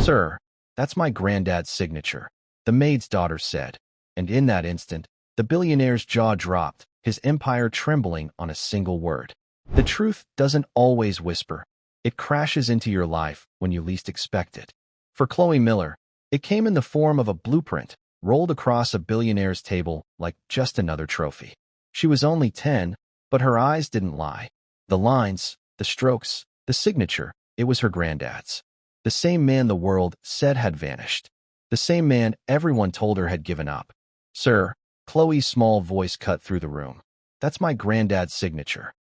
"Sir, that's my granddad's signature," the maid's daughter said, and in that instant, the billionaire's jaw dropped, his empire trembling on a single word. The truth doesn't always whisper. It crashes into your life when you least expect it. For Chloe Miller, it came in the form of a blueprint, rolled across a billionaire's table like just another trophy. She was only 10, but her eyes didn't lie. The lines, the strokes, the signature, it was her granddad's. The same man the world said had vanished. The same man everyone told her had given up. "Sir," Chloe's small voice cut through the room. "That's my granddad's signature."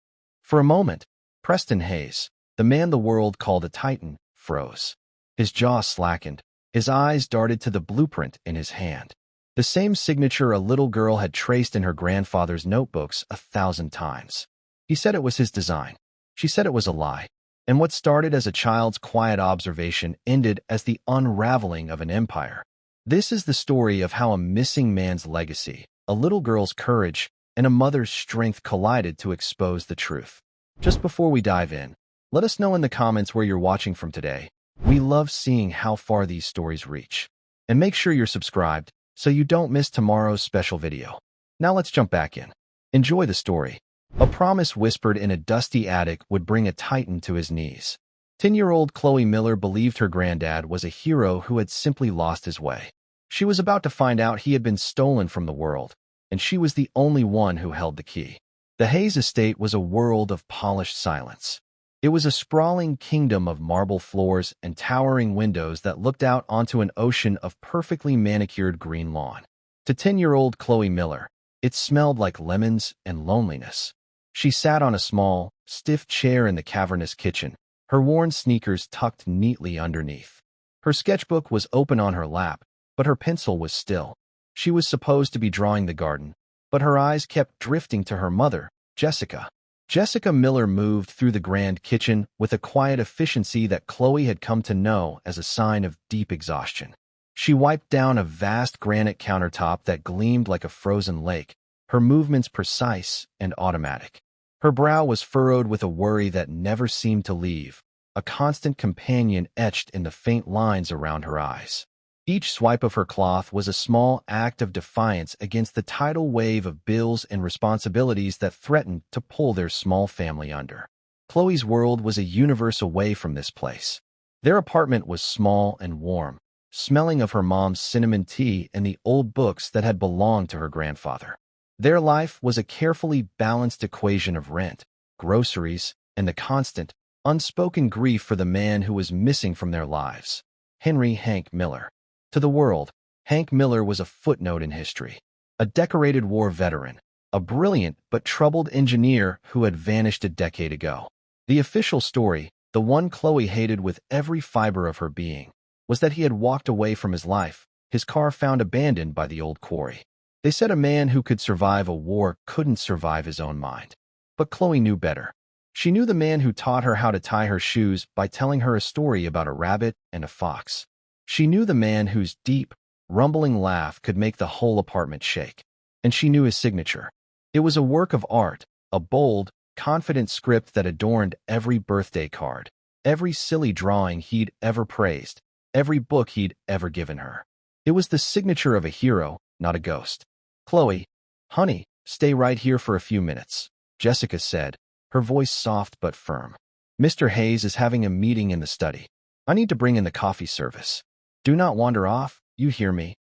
For a moment, Preston Hayes, the man the world called a titan, froze. His jaw slackened. His eyes darted to the blueprint in his hand. The same signature a little girl had traced in her grandfather's notebooks 1,000 times. He said it was his design. She said it was a lie. And what started as a child's quiet observation ended as the unraveling of an empire. This is the story of how a missing man's legacy, a little girl's courage, and a mother's strength collided to expose the truth. Just before we dive in, let us know in the comments where you're watching from today. We love seeing how far these stories reach. And make sure you're subscribed so you don't miss tomorrow's special video. Now let's jump back in. Enjoy the story. A promise whispered in a dusty attic would bring a titan to his knees. 10-year-old Chloe Miller believed her granddad was a hero who had simply lost his way. She was about to find out he had been stolen from the world, and she was the only one who held the key. The Hayes estate was a world of polished silence. It was a sprawling kingdom of marble floors and towering windows that looked out onto an ocean of perfectly manicured green lawn. To 10-year-old Chloe Miller, it smelled like lemons and loneliness. She sat on a small, stiff chair in the cavernous kitchen, her worn sneakers tucked neatly underneath. Her sketchbook was open on her lap, but her pencil was still. She was supposed to be drawing the garden, but her eyes kept drifting to her mother, Jessica. Jessica Miller moved through the grand kitchen with a quiet efficiency that Chloe had come to know as a sign of deep exhaustion. She wiped down a vast granite countertop that gleamed like a frozen lake, her movements precise and automatic. Her brow was furrowed with a worry that never seemed to leave, a constant companion etched in the faint lines around her eyes. Each swipe of her cloth was a small act of defiance against the tidal wave of bills and responsibilities that threatened to pull their small family under. Chloe's world was a universe away from this place. Their apartment was small and warm, smelling of her mom's cinnamon tea and the old books that had belonged to her grandfather. Their life was a carefully balanced equation of rent, groceries, and the constant, unspoken grief for the man who was missing from their lives, Henry Hank Miller. To the world, Hank Miller was a footnote in history, a decorated war veteran, a brilliant but troubled engineer who had vanished a decade ago. The official story, the one Chloe hated with every fiber of her being, was that he had walked away from his life, his car found abandoned by the old quarry. They said a man who could survive a war couldn't survive his own mind. But Chloe knew better. She knew the man who taught her how to tie her shoes by telling her a story about a rabbit and a fox. She knew the man whose deep, rumbling laugh could make the whole apartment shake. And she knew his signature. It was a work of art, a bold, confident script that adorned every birthday card, every silly drawing he'd ever praised, every book he'd ever given her. It was the signature of a hero, not a ghost. "Chloe, honey, stay right here for a few minutes," Jessica said, her voice soft but firm. "Mr. Hayes is having a meeting in the study. I need to bring in the coffee service. Do not wander off, you hear me?"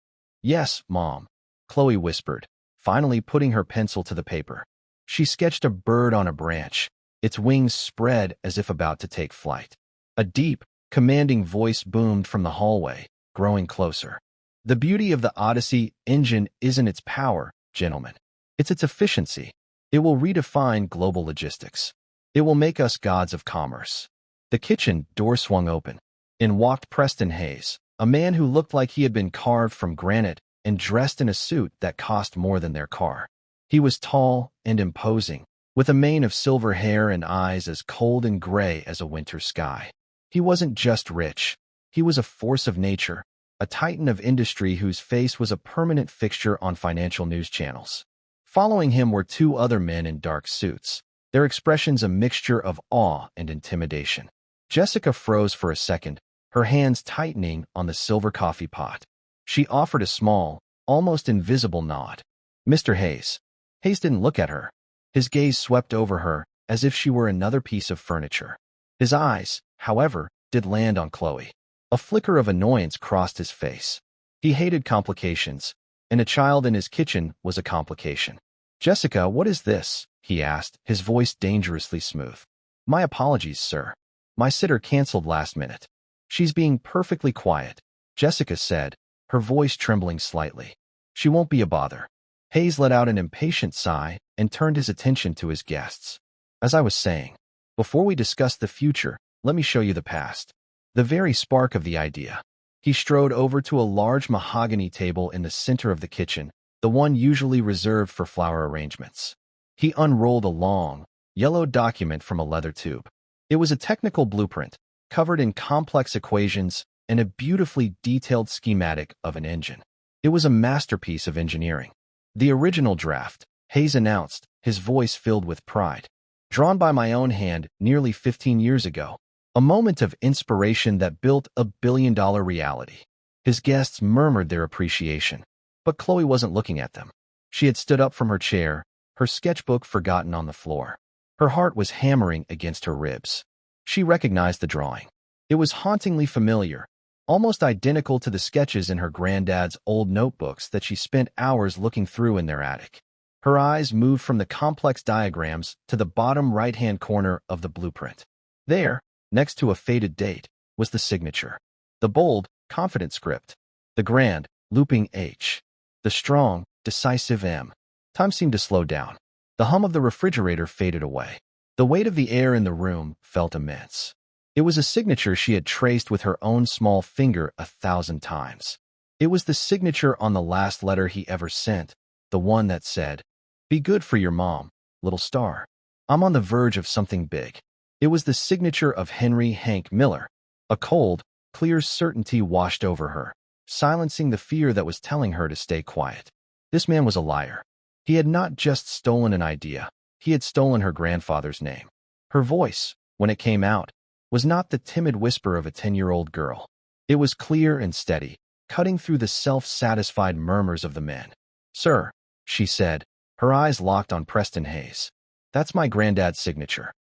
"Yes, Mom," Chloe whispered, finally putting her pencil to the paper. She sketched a bird on a branch, its wings spread as if about to take flight. A deep, commanding voice boomed from the hallway, growing closer. "The beauty of the Odyssey engine isn't its power, gentlemen. It's its efficiency. It will redefine global logistics. It will make us gods of commerce." The kitchen door swung open. In walked Preston Hayes, a man who looked like he had been carved from granite and dressed in a suit that cost more than their car. He was tall and imposing, with a mane of silver hair and eyes as cold and gray as a winter sky. He wasn't just rich. He was a force of nature, a titan of industry whose face was a permanent fixture on financial news channels. Following him were two other men in dark suits, their expressions a mixture of awe and intimidation. Jessica froze for a second, her hands tightening on the silver coffee pot. She offered a small, almost invisible nod. Mr. Hayes. Hayes didn't look at her. His gaze swept over her as if she were another piece of furniture. His eyes, however, did land on Chloe. A flicker of annoyance crossed his face. He hated complications, and a child in his kitchen was a complication. "Jessica, what is this?" he asked, his voice dangerously smooth. "My apologies, sir. My sitter canceled last minute." "She's being perfectly quiet," Jessica said, her voice trembling slightly. "She won't be a bother." Hayes let out an impatient sigh and turned his attention to his guests. "As I was saying, before we discuss the future, let me show you the past." The very spark of the idea. He strode over to a large mahogany table in the center of the kitchen, the one usually reserved for flower arrangements. He unrolled a long, yellow document from a leather tube. It was a technical blueprint, covered in complex equations and a beautifully detailed schematic of an engine. It was a masterpiece of engineering. "The original draft," Hayes announced, his voice filled with pride. "Drawn by my own hand nearly 15 years ago. A moment of inspiration that built a billion-dollar reality." His guests murmured their appreciation, but Chloe wasn't looking at them. She had stood up from her chair, her sketchbook forgotten on the floor. Her heart was hammering against her ribs. She recognized the drawing. It was hauntingly familiar, almost identical to the sketches in her granddad's old notebooks that she spent hours looking through in their attic. Her eyes moved from the complex diagrams to the bottom right-hand corner of the blueprint. There, next to a faded date, was the signature. The bold, confident script. The grand, looping H. The strong, decisive M. Time seemed to slow down. The hum of the refrigerator faded away. The weight of the air in the room felt immense. It was a signature she had traced with her own small finger 1,000 times. It was the signature on the last letter he ever sent, the one that said, "Be good for your mom, little star. I'm on the verge of something big." It was the signature of Henry Hank Miller. A cold, clear certainty washed over her, silencing the fear that was telling her to stay quiet. This man was a liar. He had not just stolen an idea, he had stolen her grandfather's name. Her voice, when it came out, was not the timid whisper of a 10-year-old girl. It was clear and steady, cutting through the self-satisfied murmurs of the men. "Sir," she said, her eyes locked on Preston Hayes. "That's my granddad's signature."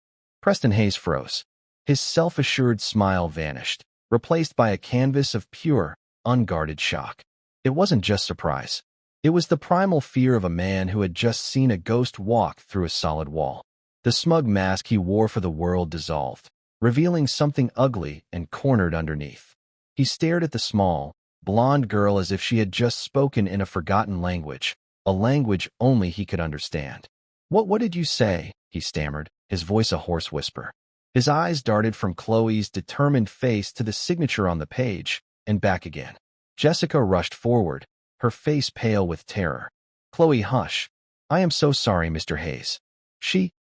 Preston Hayes froze. His self-assured smile vanished, replaced by a canvas of pure, unguarded shock. It wasn't just surprise. It was the primal fear of a man who had just seen a ghost walk through a solid wall. The smug mask he wore for the world dissolved, revealing something ugly and cornered underneath. He stared at the small, blonde girl as if she had just spoken in a forgotten language, a language only he could understand. What did you say?" he stammered, his voice a hoarse whisper. His eyes darted from Chloe's determined face to the signature on the page, and back again. Jessica rushed forward, her face pale with terror. "Chloe, hush. I am so sorry, Mr. Hayes. She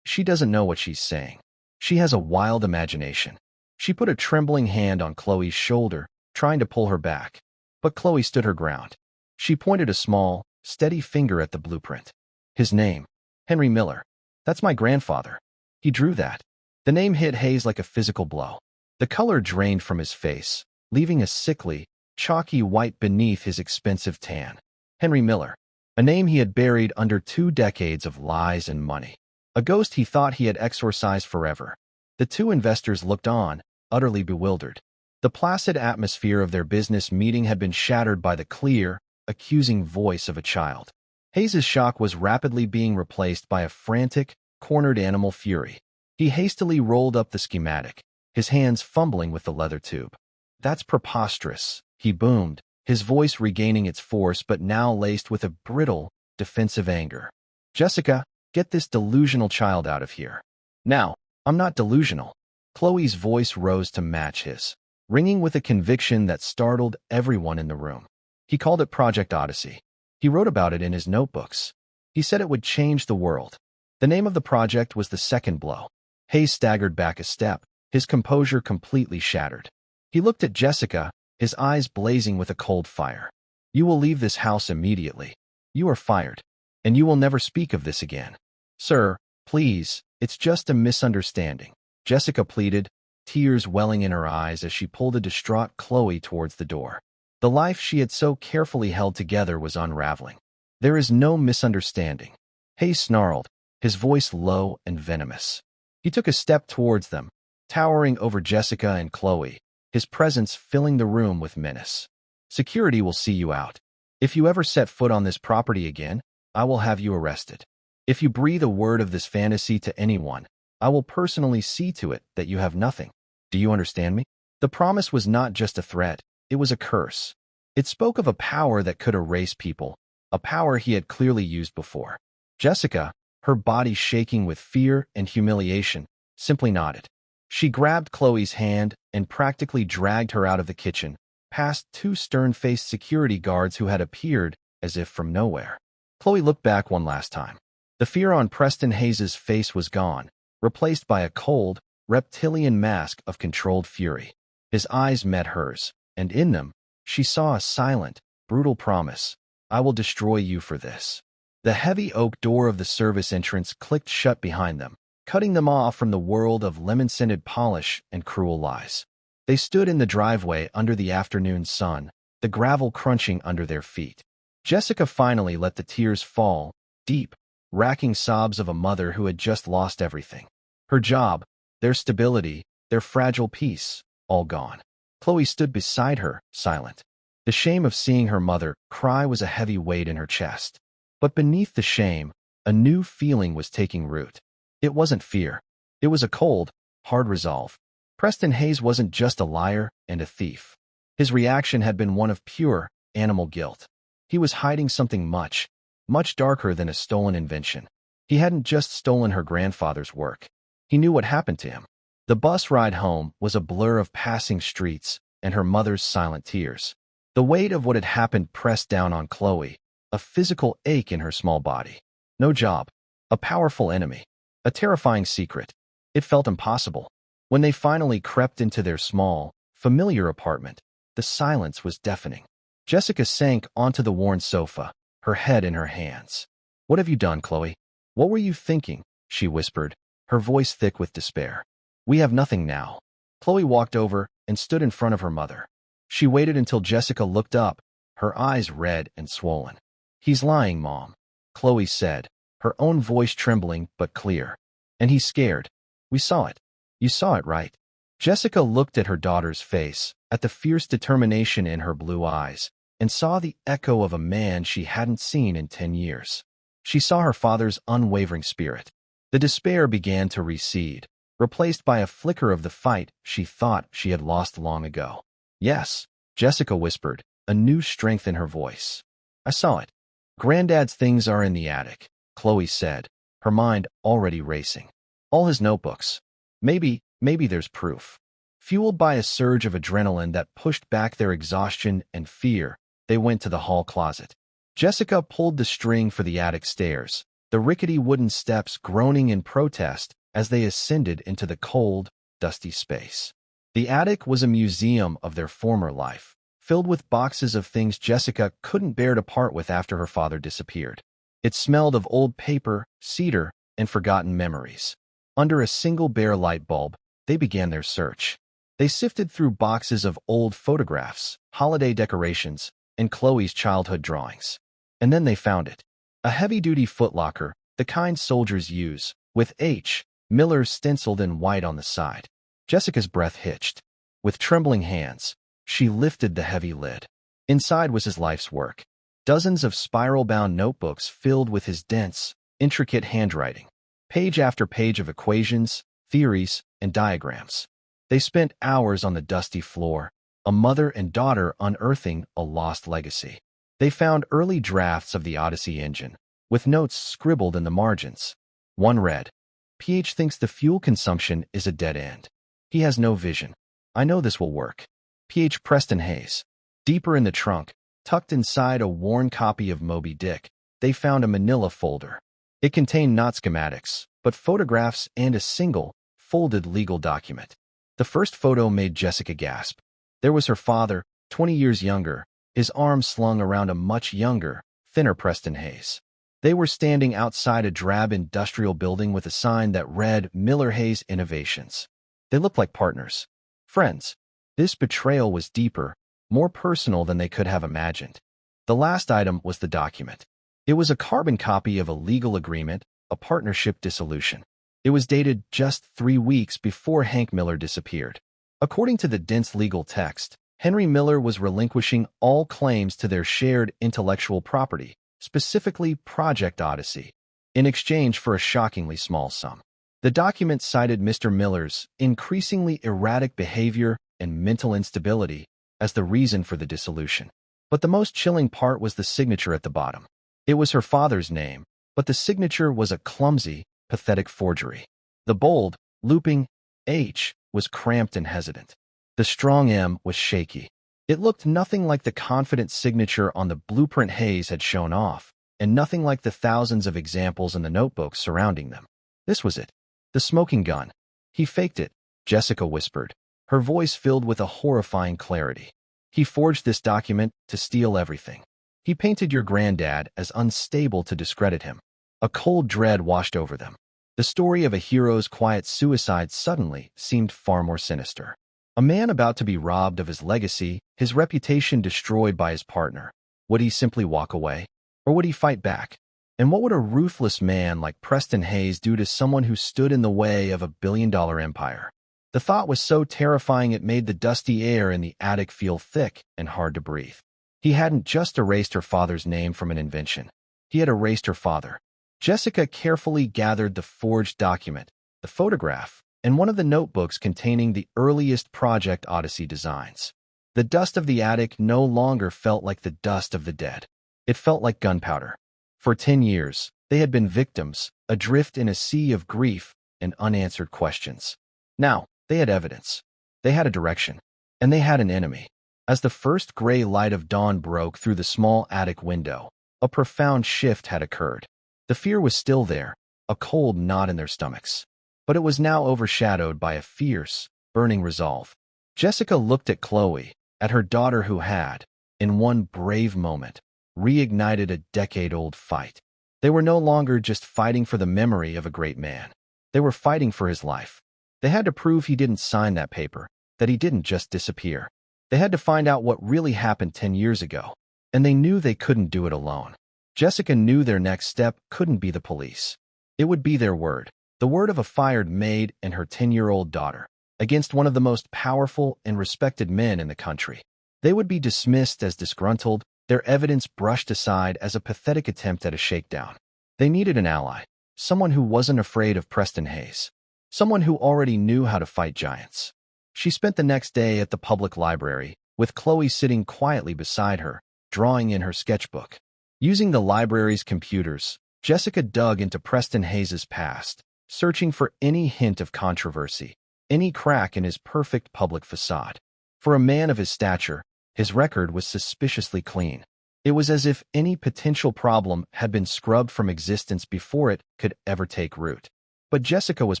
doesn't know what she's saying. She has a wild imagination." She put a trembling hand on Chloe's shoulder, trying to pull her back. But Chloe stood her ground. She pointed a small, steady finger at the blueprint. "His name. Henry Miller. That's my grandfather. He drew that." The name hit Hayes like a physical blow. The color drained from his face, leaving a sickly, chalky white beneath his expensive tan. Henry Miller. A name he had buried under 2 decades of lies and money. A ghost he thought he had exorcised forever. The two investors looked on, utterly bewildered. The placid atmosphere of their business meeting had been shattered by the clear, accusing voice of a child. Hayes's shock was rapidly being replaced by a frantic, cornered animal fury. He hastily rolled up the schematic, his hands fumbling with the leather tube. "That's preposterous," he boomed, his voice regaining its force but now laced with a brittle, defensive anger. "Jessica, get this delusional child out of here." "Now, I'm not delusional." Chloe's voice rose to match his, ringing with a conviction that startled everyone in the room. He called it Project Odyssey. He wrote about it in his notebooks. He said it would change the world. The name of the project was The Second Blow. Hayes staggered back a step, his composure completely shattered. He looked at Jessica, his eyes blazing with a cold fire. "You will leave this house immediately. You are fired. And you will never speak of this again." "Sir, please, it's just a misunderstanding," Jessica pleaded, tears welling in her eyes as she pulled a distraught Chloe towards the door. The life she had so carefully held together was unraveling. "There is no misunderstanding," Hayes snarled, his voice low and venomous. He took a step towards them, towering over Jessica and Chloe, his presence filling the room with menace. "Security will see you out. If you ever set foot on this property again, I will have you arrested. If you breathe a word of this fantasy to anyone, I will personally see to it that you have nothing. Do you understand me?" The promise was not just a threat, it was a curse. It spoke of a power that could erase people, a power he had clearly used before. Jessica, her body shaking with fear and humiliation, simply nodded. She grabbed Chloe's hand and practically dragged her out of the kitchen, past two stern-faced security guards who had appeared as if from nowhere. Chloe looked back one last time. The fear on Preston Hayes' face was gone, replaced by a cold, reptilian mask of controlled fury. His eyes met hers, and in them, she saw a silent, brutal promise. "I will destroy you for this." The heavy oak door of the service entrance clicked shut behind them, cutting them off from the world of lemon-scented polish and cruel lies. They stood in the driveway under the afternoon sun, the gravel crunching under their feet. Jessica finally let the tears fall, deep, racking sobs of a mother who had just lost everything. Her job, their stability, their fragile peace, all gone. Chloe stood beside her, silent. The shame of seeing her mother cry was a heavy weight in her chest. But beneath the shame, a new feeling was taking root. It wasn't fear. It was a cold, hard resolve. Preston Hayes wasn't just a liar and a thief. His reaction had been one of pure, animal guilt. He was hiding something much, much darker than a stolen invention. He hadn't just stolen her grandfather's work. He knew what happened to him. The bus ride home was a blur of passing streets and her mother's silent tears. The weight of what had happened pressed down on Chloe, a physical ache in her small body. No job, a powerful enemy, a terrifying secret. It felt impossible. When they finally crept into their small, familiar apartment, the silence was deafening. Jessica sank onto the worn sofa, her head in her hands. "What have you done, Chloe? What were you thinking?" she whispered, her voice thick with despair. "We have nothing now." Chloe walked over and stood in front of her mother. She waited until Jessica looked up, her eyes red and swollen. "He's lying, Mom," Chloe said, her own voice trembling but clear. "And he's scared. We saw it. You saw it, right?" Jessica looked at her daughter's face, at the fierce determination in her blue eyes, and saw the echo of a man she hadn't seen in 10 years. She saw her father's unwavering spirit. The despair began to recede, replaced by a flicker of the fight she thought she had lost long ago. "Yes," Jessica whispered, a new strength in her voice. "I saw it. Granddad's things are in the attic," Chloe said, her mind already racing. "All his notebooks. Maybe there's proof." Fueled by a surge of adrenaline that pushed back their exhaustion and fear, they went to the hall closet. Jessica pulled the string for the attic stairs, the rickety wooden steps groaning in protest as they ascended into the cold, dusty space. The attic was a museum of their former life, filled with boxes of things Jessica couldn't bear to part with after her father disappeared. It smelled of old paper, cedar, and forgotten memories. Under a single bare light bulb, they began their search. They sifted through boxes of old photographs, holiday decorations, and Chloe's childhood drawings. And then they found it. A heavy-duty footlocker, the kind soldiers use, with H. Miller stenciled in white on the side. Jessica's breath hitched. With trembling hands, she lifted the heavy lid. Inside was his life's work. Dozens of spiral-bound notebooks filled with his dense, intricate handwriting. Page after page of equations, theories, and diagrams. They spent hours on the dusty floor, a mother and daughter unearthing a lost legacy. They found early drafts of the Odyssey engine, with notes scribbled in the margins. One read, "PH thinks the fuel consumption is a dead end. He has no vision. I know this will work. PH Preston Hayes." Deeper in the trunk, tucked inside a worn copy of Moby Dick, they found a manila folder. It contained not schematics, but photographs and a single, folded legal document. The first photo made Jessica gasp. There was her father, 20 years younger, his arms slung around a much younger, thinner Preston Hayes. They were standing outside a drab industrial building with a sign that read Miller Hayes Innovations. They looked like partners. Friends. This betrayal was deeper, more personal than they could have imagined. The last item was the document. It was a carbon copy of a legal agreement, a partnership dissolution. It was dated just 3 weeks before Hank Miller disappeared. According to the dense legal text, Henry Miller was relinquishing all claims to their shared intellectual property, specifically Project Odyssey, in exchange for a shockingly small sum. The document cited Mr. Miller's increasingly erratic behavior and mental instability as the reason for the dissolution. But the most chilling part was the signature at the bottom. It was her father's name, but the signature was a clumsy, pathetic forgery. The bold, looping H was cramped and hesitant. The strong M was shaky. It looked nothing like the confident signature on the blueprint Hayes had shown off, and nothing like the thousands of examples in the notebooks surrounding them. This was it. The smoking gun. He faked it, Jessica whispered, her voice filled with a horrifying clarity. He forged this document to steal everything. He painted your granddad as unstable to discredit him. A cold dread washed over them. The story of a hero's quiet suicide suddenly seemed far more sinister. A man about to be robbed of his legacy, his reputation destroyed by his partner. Would he simply walk away? Or would he fight back? And what would a ruthless man like Preston Hayes do to someone who stood in the way of a billion-dollar empire? The thought was so terrifying it made the dusty air in the attic feel thick and hard to breathe. He hadn't just erased her father's name from an invention. He had erased her father. Jessica carefully gathered the forged document, the photograph, and one of the notebooks containing the earliest Project Odyssey designs. The dust of the attic no longer felt like the dust of the dead. It felt like gunpowder. For 10 years, they had been victims, adrift in a sea of grief and unanswered questions. Now, they had evidence. They had a direction. And they had an enemy. As the first gray light of dawn broke through the small attic window, a profound shift had occurred. The fear was still there, a cold knot in their stomachs. But it was now overshadowed by a fierce, burning resolve. Jessica looked at Chloe, at her daughter who had, in one brave moment, reignited a decade-old fight. They were no longer just fighting for the memory of a great man. They were fighting for his life. They had to prove he didn't sign that paper, that he didn't just disappear. They had to find out what really happened 10 years ago, and they knew they couldn't do it alone. Jessica knew their next step couldn't be the police. It would be their word, the word of a fired maid and her 10-year-old daughter, against one of the most powerful and respected men in the country. They would be dismissed as disgruntled, their evidence brushed aside as a pathetic attempt at a shakedown. They needed an ally, someone who wasn't afraid of Preston Hayes, someone who already knew how to fight giants. She spent the next day at the public library, with Chloe sitting quietly beside her, drawing in her sketchbook. Using the library's computers, Jessica dug into Preston Hayes' past, searching for any hint of controversy, any crack in his perfect public facade. For a man of his stature, his record was suspiciously clean. It was as if any potential problem had been scrubbed from existence before it could ever take root. But Jessica was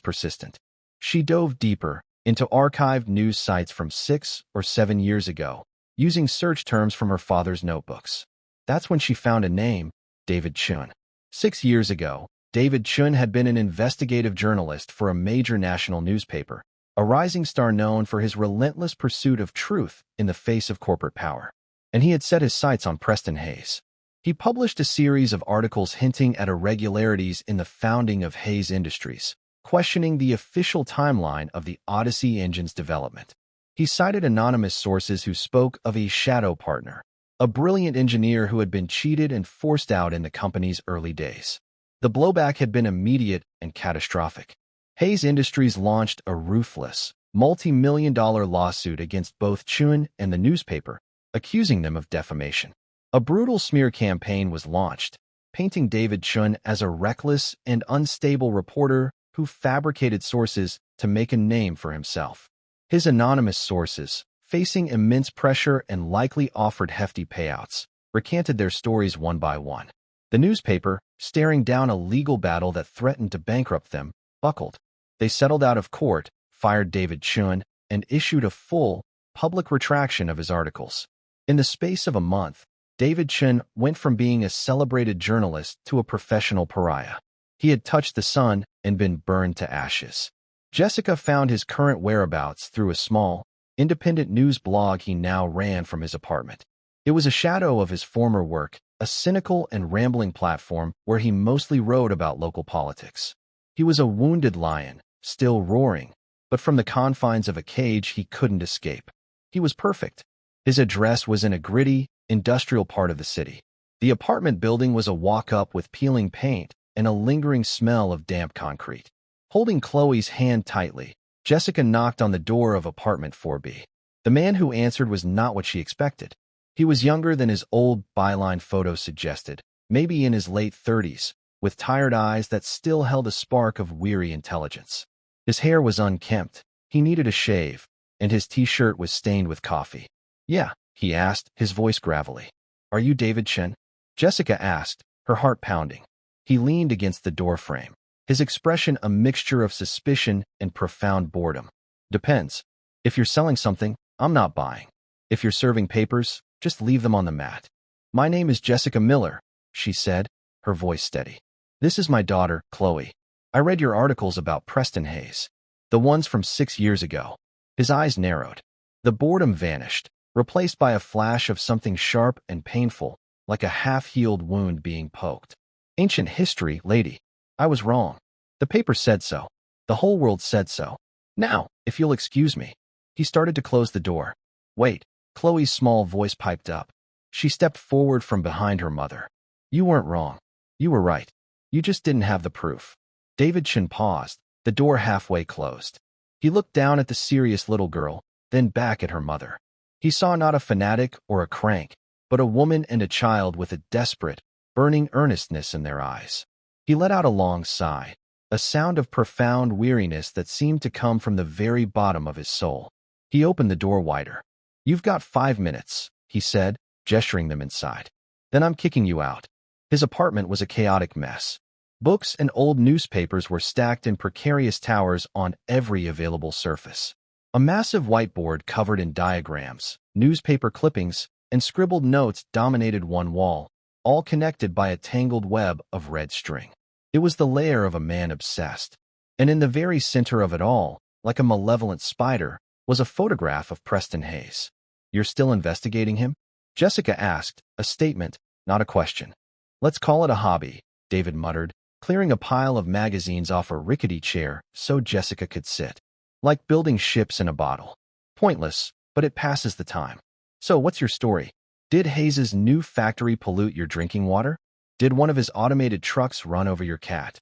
persistent. She dove deeper into archived news sites from 6 or 7 years ago, using search terms from her father's notebooks. That's when she found a name, David Chun. 6 years ago, David Chun had been an investigative journalist for a major national newspaper, a rising star known for his relentless pursuit of truth in the face of corporate power. And he had set his sights on Preston Hayes. He published a series of articles hinting at irregularities in the founding of Hayes Industries, questioning the official timeline of the Odyssey engine's development. He cited anonymous sources who spoke of a shadow partner, a brilliant engineer who had been cheated and forced out in the company's early days. The blowback had been immediate and catastrophic. Hayes Industries launched a ruthless, multi-million-dollar lawsuit against both Chun and the newspaper, accusing them of defamation. A brutal smear campaign was launched, painting David Chun as a reckless and unstable reporter who fabricated sources to make a name for himself. His anonymous sources, facing immense pressure and likely offered hefty payouts, recanted their stories one by one. The newspaper, staring down a legal battle that threatened to bankrupt them, buckled. They settled out of court, fired David Chun, and issued a full, public retraction of his articles. In the space of a month, David Chun went from being a celebrated journalist to a professional pariah. He had touched the sun and been burned to ashes. Jessica found his current whereabouts through a small, independent news blog he now ran from his apartment. It was a shadow of his former work, a cynical and rambling platform where he mostly wrote about local politics. He was a wounded lion, still roaring, but from the confines of a cage he couldn't escape. He was perfect. His address was in a gritty, industrial part of the city. The apartment building was a walk-up with peeling paint and a lingering smell of damp concrete. Holding Chloe's hand tightly, Jessica knocked on the door of apartment 4B. The man who answered was not what she expected. He was younger than his old byline photo suggested, maybe in his late 30s, with tired eyes that still held a spark of weary intelligence. His hair was unkempt, he needed a shave, and his t-shirt was stained with coffee. "Yeah," he asked, his voice gravelly. "Are you David Chen?" Jessica asked, her heart pounding. He leaned against the doorframe, his expression a mixture of suspicion and profound boredom. "Depends. If you're selling something, I'm not buying. If you're serving papers, just leave them on the mat." "My name is Jessica Miller," she said, her voice steady. "This is my daughter, Chloe. I read your articles about Preston Hayes, the ones from 6 years ago." His eyes narrowed. The boredom vanished, replaced by a flash of something sharp and painful, like a half-healed wound being poked. "Ancient history, lady. I was wrong. The paper said so. The whole world said so. Now, if you'll excuse me." He started to close the door. "Wait," Chloe's small voice piped up. She stepped forward from behind her mother. "You weren't wrong. You were right. You just didn't have the proof." David Chen paused, the door halfway closed. He looked down at the serious little girl, then back at her mother. He saw not a fanatic or a crank, but a woman and a child with a desperate, burning earnestness in their eyes. He let out a long sigh, a sound of profound weariness that seemed to come from the very bottom of his soul. He opened the door wider. "You've got 5 minutes," he said, gesturing them inside. "Then I'm kicking you out." His apartment was a chaotic mess. Books and old newspapers were stacked in precarious towers on every available surface. A massive whiteboard covered in diagrams, newspaper clippings, and scribbled notes dominated one wall, all connected by a tangled web of red string. It was the lair of a man obsessed. And in the very center of it all, like a malevolent spider, was a photograph of Preston Hayes. "You're still investigating him?" Jessica asked, a statement, not a question. "Let's call it a hobby," David muttered, clearing a pile of magazines off a rickety chair so Jessica could sit. "Like building ships in a bottle. Pointless, but it passes the time. So what's your story? Did Hayes's new factory pollute your drinking water? Did one of his automated trucks run over your cat?"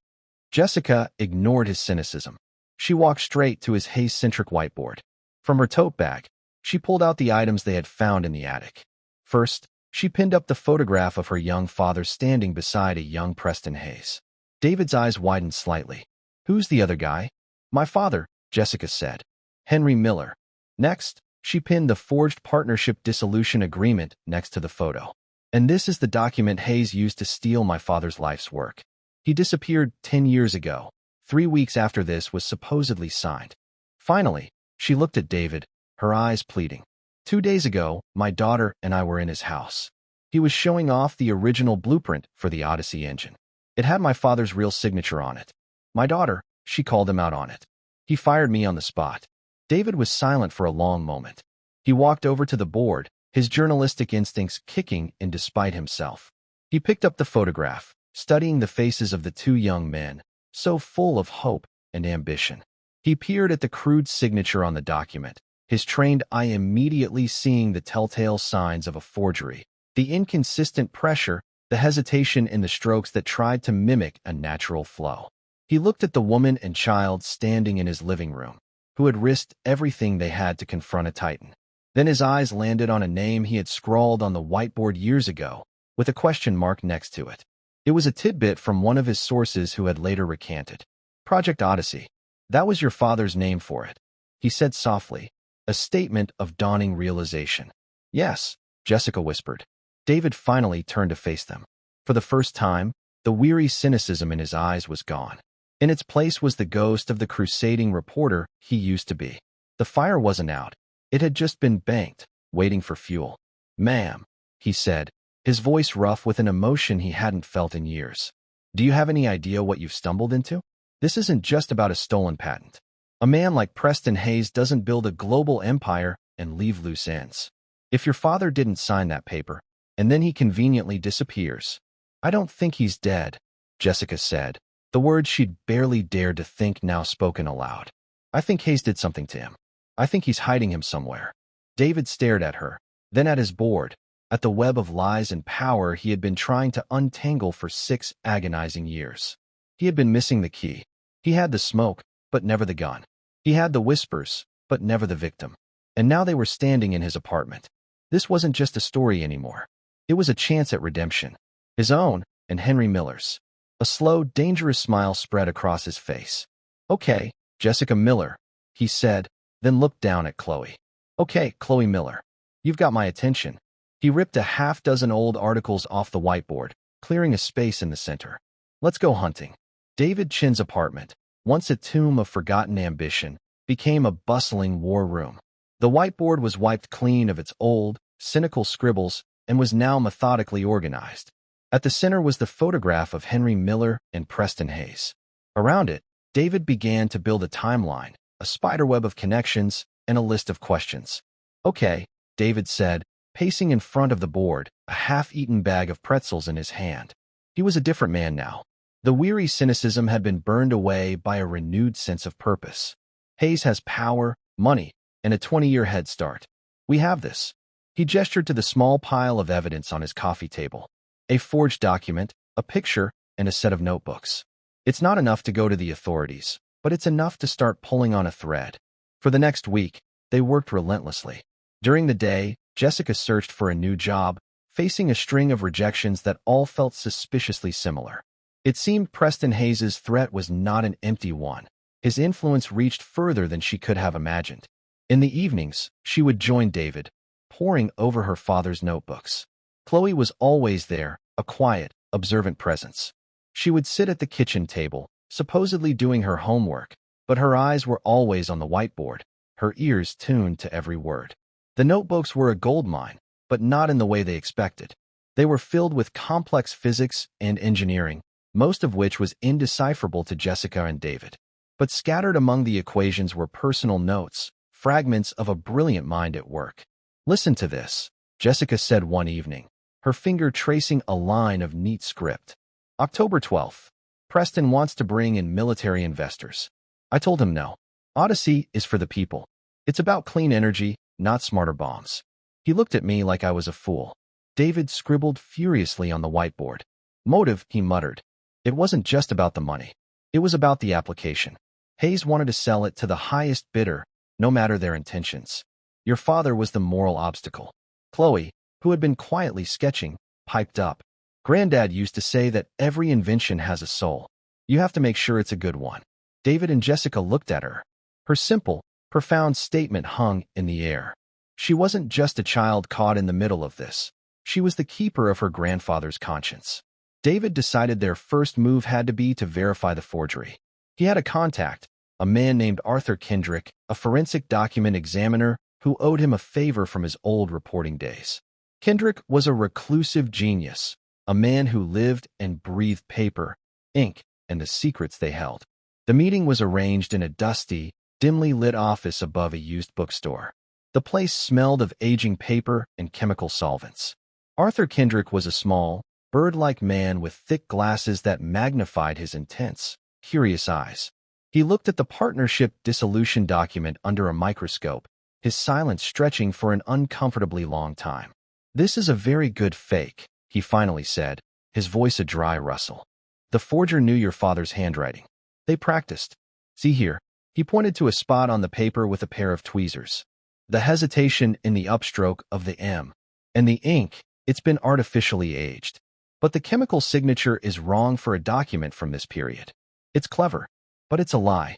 Jessica ignored his cynicism. She walked straight to his Hayes-centric whiteboard. From her tote bag, she pulled out the items they had found in the attic. First, she pinned up the photograph of her young father standing beside a young Preston Hayes. David's eyes widened slightly. "Who's the other guy?" "My father," Jessica said. "Henry Miller." Next, she pinned the forged partnership dissolution agreement next to the photo. "And this is the document Hayes used to steal my father's life's work. He disappeared 10 years ago. 3 weeks after this was supposedly signed." Finally, she looked at David, her eyes pleading. "2 days ago, my daughter and I were in his house. He was showing off the original blueprint for the Odyssey engine. It had my father's real signature on it. My daughter, she called him out on it. He fired me on the spot." David was silent for a long moment. He walked over to the board, his journalistic instincts kicking in despite himself. He picked up the photograph, studying the faces of the 2 young men, so full of hope and ambition. He peered at the crude signature on the document, his trained eye immediately seeing the telltale signs of a forgery, the inconsistent pressure, the hesitation in the strokes that tried to mimic a natural flow. He looked at the woman and child standing in his living room, who had risked everything they had to confront a titan. Then his eyes landed on a name he had scrawled on the whiteboard years ago, with a question mark next to it. It was a tidbit from one of his sources who had later recanted. "Project Odyssey. That was your father's name for it," he said softly, a statement of dawning realization. "Yes," Jessica whispered. David finally turned to face them. For the first time, the weary cynicism in his eyes was gone. In its place was the ghost of the crusading reporter he used to be. The fire wasn't out. It had just been banked, waiting for fuel. "Ma'am," he said, his voice rough with an emotion he hadn't felt in years. "Do you have any idea what you've stumbled into? This isn't just about a stolen patent. A man like Preston Hayes doesn't build a global empire and leave loose ends. If your father didn't sign that paper, and then he conveniently disappears, I don't think he's dead, Jessica said, the words she'd barely dared to think now spoken aloud. I think Hayes did something to him. I think he's hiding him somewhere. David stared at her, then at his board, at the web of lies and power he had been trying to untangle for 6 agonizing years. He had been missing the key. He had the smoke, but never the gun. He had the whispers, but never the victim. And now they were standing in his apartment. This wasn't just a story anymore. It was a chance at redemption. His own, and Henry Miller's. A slow, dangerous smile spread across his face. Okay, Jessica Miller, he said, then looked down at Chloe. Okay, Chloe Miller. You've got my attention. He ripped a half-dozen old articles off the whiteboard, clearing a space in the center. Let's go hunting. David Chin's apartment, once a tomb of forgotten ambition, became a bustling war room. The whiteboard was wiped clean of its old, cynical scribbles and was now methodically organized. At the center was the photograph of Henry Miller and Preston Hayes. Around it, David began to build a timeline, a spiderweb of connections, and a list of questions. Okay, David said, pacing in front of the board, a half-eaten bag of pretzels in his hand. He was a different man now. The weary cynicism had been burned away by a renewed sense of purpose. Hayes has power, money, and a 20-year head start. We have this. He gestured to the small pile of evidence on his coffee table. A forged document, a picture, and a set of notebooks. It's not enough to go to the authorities, but it's enough to start pulling on a thread. For the next week, they worked relentlessly. During the day, Jessica searched for a new job, facing a string of rejections that all felt suspiciously similar. It seemed Preston Hayes' threat was not an empty one. His influence reached further than she could have imagined. In the evenings, she would join David, poring over her father's notebooks. Chloe was always there, a quiet, observant presence. She would sit at the kitchen table, supposedly doing her homework, but her eyes were always on the whiteboard, her ears tuned to every word. The notebooks were a goldmine, but not in the way they expected. They were filled with complex physics and engineering, most of which was indecipherable to Jessica and David. But scattered among the equations were personal notes, fragments of a brilliant mind at work. Listen to this, Jessica said one evening, her finger tracing a line of neat script. October 12th. Preston wants to bring in military investors. I told him no. Odyssey is for the people. It's about clean energy, not smarter bombs. He looked at me like I was a fool. David scribbled furiously on the whiteboard. Motive, he muttered. It wasn't just about the money. It was about the application. Hayes wanted to sell it to the highest bidder, no matter their intentions. Your father was the moral obstacle. Chloe, who had been quietly sketching, piped up. Granddad used to say that every invention has a soul. You have to make sure it's a good one. David and Jessica looked at her. Her simple, profound statement hung in the air. She wasn't just a child caught in the middle of this. She was the keeper of her grandfather's conscience. David decided their first move had to be to verify the forgery. He had a contact, a man named Arthur Kendrick, a forensic document examiner who owed him a favor from his old reporting days. Kendrick was a reclusive genius, a man who lived and breathed paper, ink, and the secrets they held. The meeting was arranged in a dusty, dimly lit office above a used bookstore. The place smelled of aging paper and chemical solvents. Arthur Kendrick was a small, bird-like man with thick glasses that magnified his intense, curious eyes. He looked at the partnership dissolution document under a microscope, his silence stretching for an uncomfortably long time. This is a very good fake, he finally said, his voice a dry rustle. The forger knew your father's handwriting. They practiced. See here. He pointed to a spot on the paper with a pair of tweezers. The hesitation in the upstroke of the M. And the ink, it's been artificially aged. But the chemical signature is wrong for a document from this period. It's clever, but it's a lie.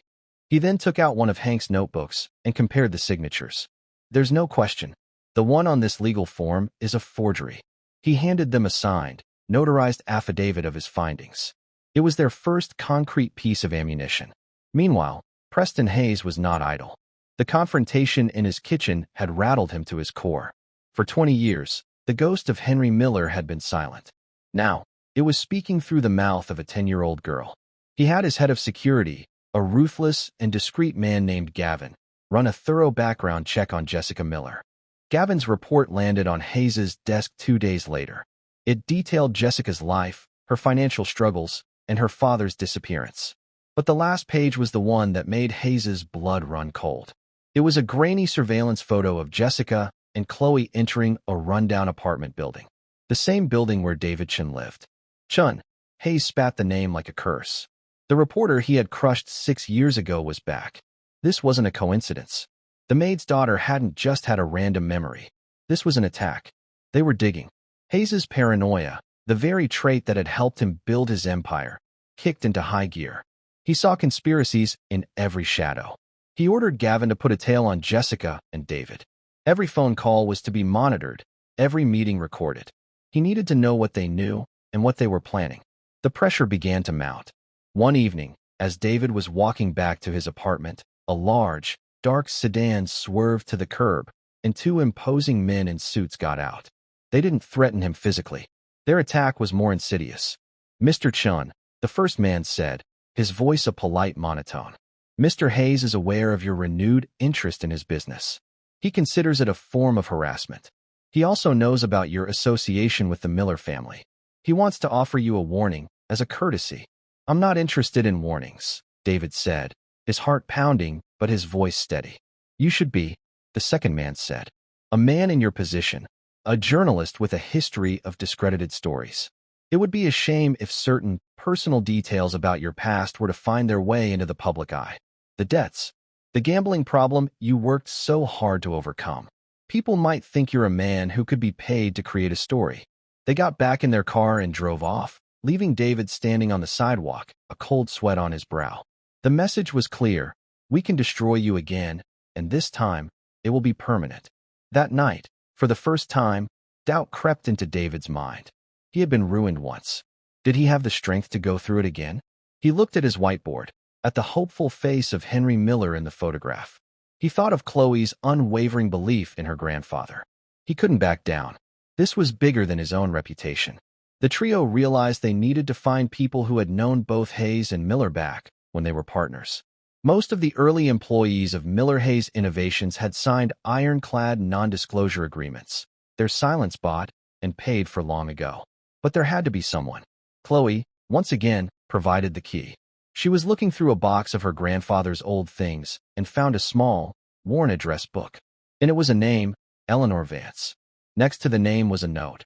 He then took out one of Hank's notebooks and compared the signatures. There's no question. The one on this legal form is a forgery. He handed them a signed, notarized affidavit of his findings. It was their first concrete piece of ammunition. Meanwhile, Preston Hayes was not idle. The confrontation in his kitchen had rattled him to his core. For 20 years, the ghost of Henry Miller had been silent. Now, it was speaking through the mouth of a 10-year-old girl. He had his head of security, a ruthless and discreet man named Gavin, run a thorough background check on Jessica Miller. Gavin's report landed on Hayes's desk 2 days later. It detailed Jessica's life, her financial struggles, and her father's disappearance. But the last page was the one that made Hayes's blood run cold. It was a grainy surveillance photo of Jessica and Chloe entering a rundown apartment building, the same building where David Chun lived. Chun, Hayes spat the name like a curse. The reporter he had crushed 6 years ago was back. This wasn't a coincidence. The maid's daughter hadn't just had a random memory. This was an attack. They were digging. Hayes's paranoia, the very trait that had helped him build his empire, kicked into high gear. He saw conspiracies in every shadow. He ordered Gavin to put a tail on Jessica and David. Every phone call was to be monitored, every meeting recorded. He needed to know what they knew and what they were planning. The pressure began to mount. One evening, as David was walking back to his apartment, a large, dark sedan swerved to the curb, and 2 imposing men in suits got out. They didn't threaten him physically. Their attack was more insidious. "Mr. Chun," the first man said, his voice a polite monotone. "Mr. Hayes is aware of your renewed interest in his business. He considers it a form of harassment. He also knows about your association with the Miller family. He wants to offer you a warning, as a courtesy." "I'm not interested in warnings," David said, his heart pounding but his voice steady. "You should be," the second man said. "A man in your position, a journalist with a history of discredited stories. It would be a shame if certain personal details about your past were to find their way into the public eye. The debts, the gambling problem you worked so hard to overcome. People might think you're a man who could be paid to create a story." They got back in their car and drove off, leaving David standing on the sidewalk, a cold sweat on his brow. The message was clear: we can destroy you again, and this time, it will be permanent. That night, for the first time, doubt crept into David's mind. He had been ruined once. Did he have the strength to go through it again? He looked at his whiteboard, at the hopeful face of Henry Miller in the photograph. He thought of Chloe's unwavering belief in her grandfather. He couldn't back down. This was bigger than his own reputation. The trio realized they needed to find people who had known both Hayes and Miller back when they were partners. Most of the early employees of Miller Hayes Innovations had signed ironclad non-disclosure agreements. Their silence bought and paid for long ago. But there had to be someone. Chloe, once again, provided the key. She was looking through a box of her grandfather's old things and found a small, worn address book. And it was a name, Eleanor Vance. Next to the name was a note.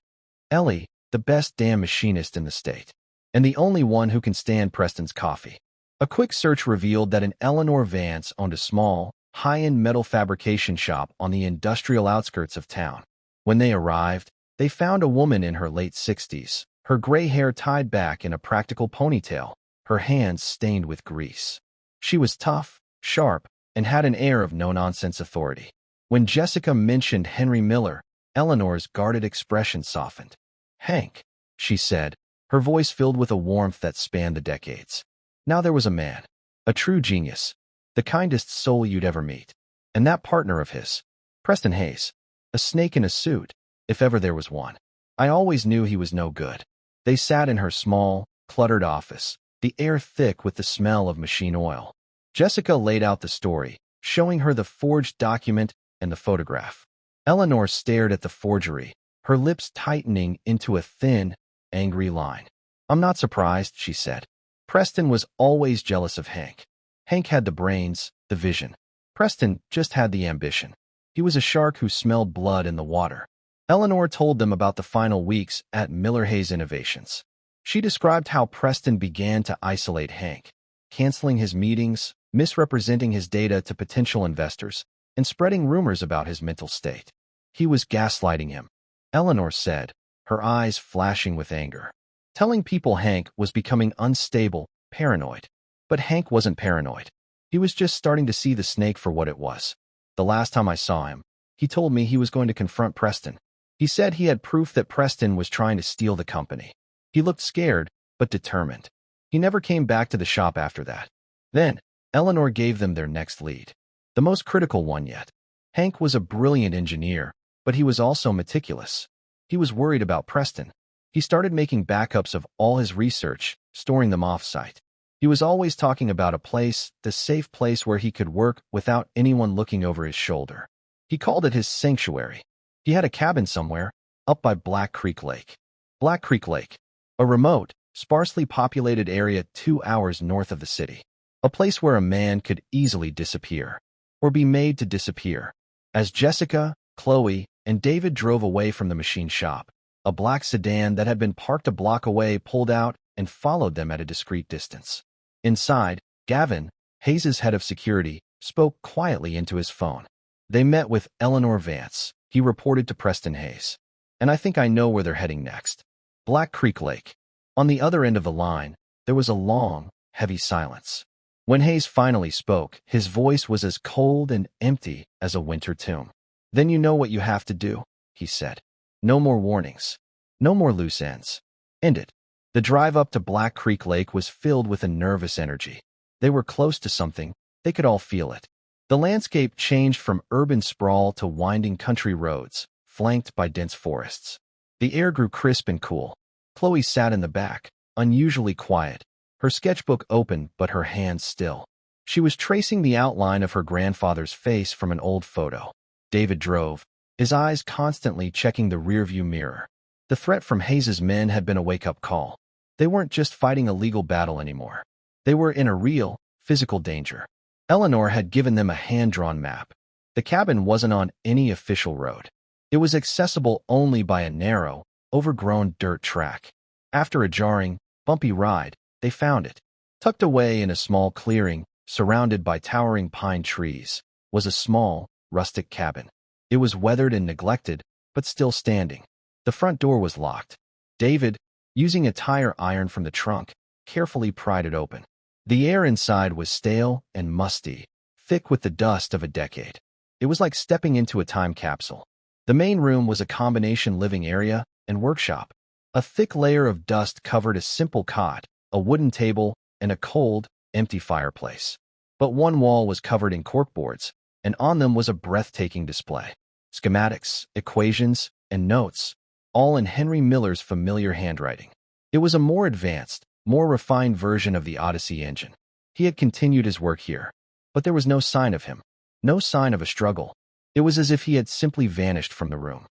"Ellie, the best damn machinist in the state. And the only one who can stand Preston's coffee." A quick search revealed that an Eleanor Vance owned a small, high-end metal fabrication shop on the industrial outskirts of town. When they arrived, they found a woman in her late 60s, her gray hair tied back in a practical ponytail, her hands stained with grease. She was tough, sharp, and had an air of no-nonsense authority. When Jessica mentioned Henry Miller, Eleanor's guarded expression softened. "Hank," she said, her voice filled with a warmth that spanned the decades. Now there was a man, a true genius, the kindest soul you'd ever meet. And that partner of his, Preston Hayes, a snake in a suit, if ever there was one. I always knew he was no good. They sat in her small, cluttered office, the air thick with the smell of machine oil. Jessica laid out the story, showing her the forged document and the photograph. Eleanor stared at the forgery, her lips tightening into a thin, angry line. "I'm not surprised," she said. Preston was always jealous of Hank. Hank had the brains, the vision. Preston just had the ambition. He was a shark who smelled blood in the water. Eleanor told them about the final weeks at Miller Hayes Innovations. She described how Preston began to isolate Hank, canceling his meetings, misrepresenting his data to potential investors, and spreading rumors about his mental state. He was gaslighting him, Eleanor said, her eyes flashing with anger. Telling people Hank was becoming unstable, paranoid. But Hank wasn't paranoid. He was just starting to see the snake for what it was. The last time I saw him, he told me he was going to confront Preston. He said he had proof that Preston was trying to steal the company. He looked scared, but determined. He never came back to the shop after that. Then, Eleanor gave them their next lead. The most critical one yet. Hank was a brilliant engineer, but he was also meticulous. He was worried about Preston. He started making backups of all his research, storing them off-site. He was always talking about a place, the safe place where he could work without anyone looking over his shoulder. He called it his sanctuary. He had a cabin somewhere, up by Black Creek Lake. Black Creek Lake, a remote, sparsely populated area 2 hours north of the city. A place where a man could easily disappear, or be made to disappear. As Jessica, Chloe, and David drove away from the machine shop, a black sedan that had been parked a block away pulled out and followed them at a discreet distance. Inside, Gavin, Hayes' head of security, spoke quietly into his phone. They met with Eleanor Vance, he reported to Preston Hayes. And I think I know where they're heading next. Black Creek Lake. On the other end of the line, there was a long, heavy silence. When Hayes finally spoke, his voice was as cold and empty as a winter tomb. Then you know what you have to do, he said. No more warnings. No more loose ends. End it. The drive up to Black Creek Lake was filled with a nervous energy. They were close to something. They could all feel it. The landscape changed from urban sprawl to winding country roads, flanked by dense forests. The air grew crisp and cool. Chloe sat in the back, unusually quiet, her sketchbook open but her hands still. She was tracing the outline of her grandfather's face from an old photo. David drove, his eyes constantly checking the rearview mirror. The threat from Hayes' men had been a wake-up call. They weren't just fighting a legal battle anymore. They were in a real, physical danger. Eleanor had given them a hand-drawn map. The cabin wasn't on any official road. It was accessible only by a narrow, overgrown dirt track. After a jarring, bumpy ride, they found it. Tucked away in a small clearing, surrounded by towering pine trees, was a small, rustic cabin. It was weathered and neglected, but still standing. The front door was locked. David, using a tire iron from the trunk, carefully pried it open. The air inside was stale and musty, thick with the dust of a decade. It was like stepping into a time capsule. The main room was a combination living area and workshop. A thick layer of dust covered a simple cot, a wooden table, and a cold, empty fireplace. But one wall was covered in corkboards, and on them was a breathtaking display. Schematics, equations, and notes, all in Henry Miller's familiar handwriting. It was a more advanced, more refined version of the Odyssey engine. He had continued his work here, but there was no sign of him, no sign of a struggle. It was as if he had simply vanished from the room.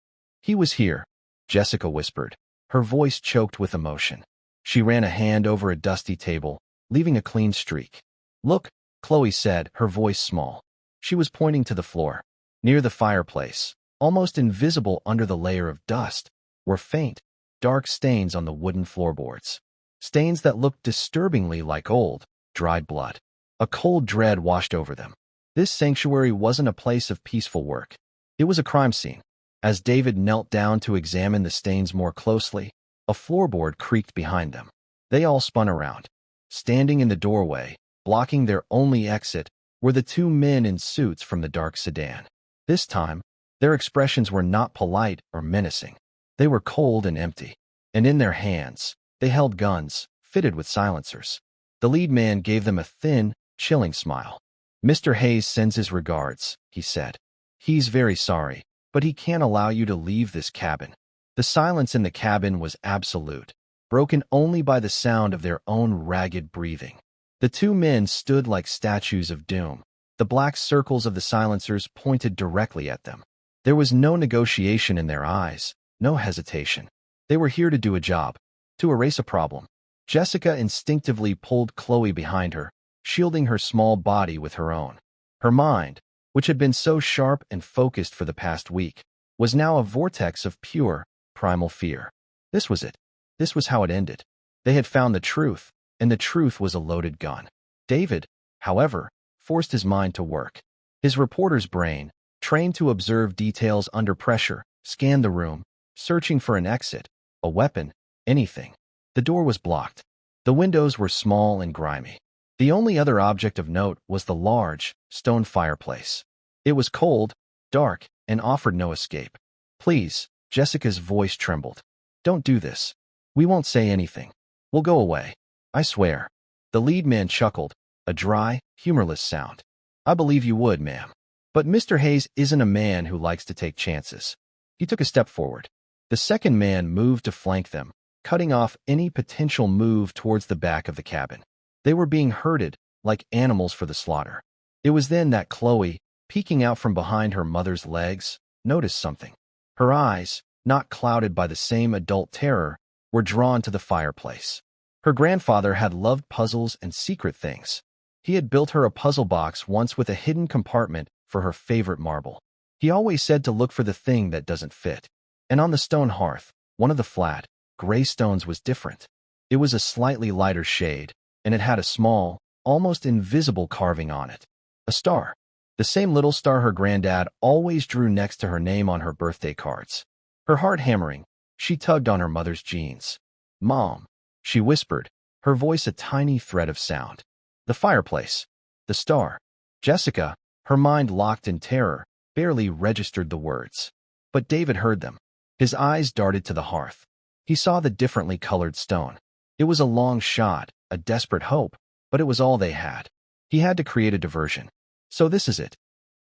He was here, Jessica whispered, her voice choked with emotion. She ran a hand over a dusty table, leaving a clean streak. Look, Chloe said, her voice small. She was pointing to the floor. Near the fireplace, almost invisible under the layer of dust, were faint, dark stains on the wooden floorboards. Stains that looked disturbingly like old, dried blood. A cold dread washed over them. This sanctuary wasn't a place of peaceful work. It was a crime scene. As David knelt down to examine the stains more closely, a floorboard creaked behind them. They all spun around. Standing in the doorway, blocking their only exit, were the two men in suits from the dark sedan. This time, their expressions were not polite or menacing. They were cold and empty, and in their hands, they held guns, fitted with silencers. The lead man gave them a thin, chilling smile. Mr. Hayes sends his regards, he said. He's very sorry, but he can't allow you to leave this cabin. The silence in the cabin was absolute, broken only by the sound of their own ragged breathing. The two men stood like statues of doom. The black circles of the silencers pointed directly at them. There was no negotiation in their eyes, no hesitation. They were here to do a job, to erase a problem. Jessica instinctively pulled Chloe behind her, shielding her small body with her own. Her mind, which had been so sharp and focused for the past week, was now a vortex of pure, primal fear. This was it. This was how it ended. They had found the truth, and the truth was a loaded gun. David, however, forced his mind to work. His reporter's brain, trained to observe details under pressure, scanned the room, searching for an exit, a weapon, anything. The door was blocked. The windows were small and grimy. The only other object of note was the large, stone fireplace. It was cold, dark, and offered no escape. Please, Jessica's voice trembled. Don't do this. We won't say anything. We'll go away. I swear. The lead man chuckled, a dry, humorless sound. I believe you would, ma'am. But Mr. Hayes isn't a man who likes to take chances. He took a step forward. The second man moved to flank them, cutting off any potential move towards the back of the cabin. They were being herded like animals for the slaughter. It was then that Chloe, peeking out from behind her mother's legs, noticed something. Her eyes, not clouded by the same adult terror, were drawn to the fireplace. Her grandfather had loved puzzles and secret things. He had built her a puzzle box once with a hidden compartment for her favorite marble. He always said to look for the thing that doesn't fit. And on the stone hearth, one of the flat, gray stones was different. It was a slightly lighter shade, and it had a small, almost invisible carving on it. A star. The same little star her granddad always drew next to her name on her birthday cards. Her heart hammering, she tugged on her mother's jeans. "Mom," she whispered, her voice a tiny thread of sound. The fireplace. The star. Jessica, her mind locked in terror, barely registered the words. But David heard them. His eyes darted to the hearth. He saw the differently colored stone. It was a long shot, a desperate hope, but it was all they had. He had to create a diversion. "So this is it,"